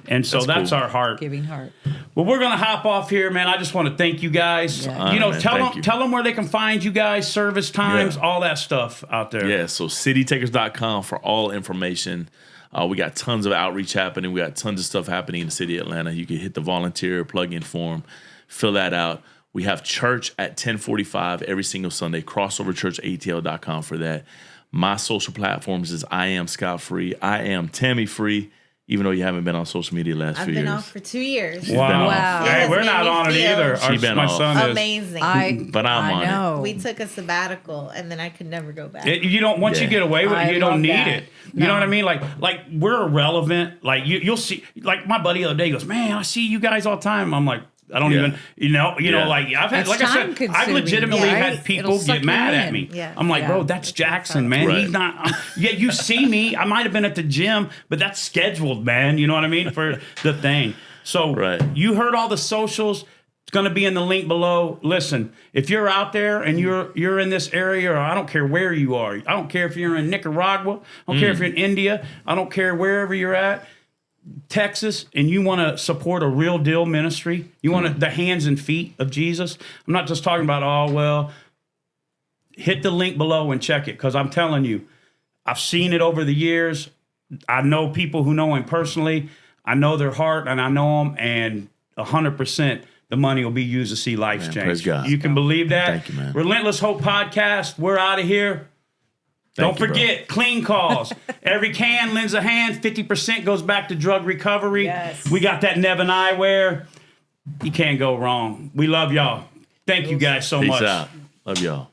And so that's cool. our heart. Giving heart. Well, we're going to hop off here, man. I just want to thank you guys. Yeah. Man, thank you. Tell them where they can find you guys, service times, Yeah. all that stuff out there. Yeah, so citytakers.com for all information. We got tons of outreach happening. We got tons of stuff happening in the city of Atlanta. You can hit the volunteer plug-in form, fill that out. We have church at 10:45 every single Sunday. Crossoverchurchatl.com for that. My social platforms is I am Scott Free. I am Tami Free, even though you haven't been on social media the last I've few been years. off for 2 years. She's been off. Wow. It Hey, has we're made not me on it feel either. She been My off. son is. Amazing. But I'm on it. know. We took a sabbatical and then I could never go back. You don't. Once you Yeah. get away with I it, you don't love need that. it. You know what I mean? Like we're irrelevant. Like you'll see. Like my buddy the other day goes, "Man, I see you guys all the time." I'm like, I don't Yeah. even. Yeah. Like I've had, It's like I said, time-consuming, I've legitimately yeah, had right? people It'll suck get you mad in. at me. Yeah. I'm like, Yeah. bro, that's Jackson, man. Right. He's not. Yeah, you see me. I might have been at the gym, but that's scheduled, man. You know what I mean for the thing. So Right. you heard all the socials. It's going to be in the link below. Listen, if you're out there and you're in this area, or I don't care where you are. I don't care if you're in Nicaragua. I don't care if you're in India. I don't care wherever you're at. Texas, and you want to support a real deal ministry. You want the hands and feet of Jesus. I'm not just talking about, hit the link below and check it, because I'm telling you, I've seen it over the years. I know people who know him personally. I know their heart, and I know them, and 100% the money will be used to see lives Man, change. praise God. You can believe that. Thank you, man. Relentless Hope Podcast. We're out of here. Thank Don't you, bro. forget, clean calls. Every can lends a hand. 50% goes back to drug recovery. Yes. We got that Neven eyewear. You can't go wrong. We love y'all. Thank you guys so Peace much. out. Love y'all.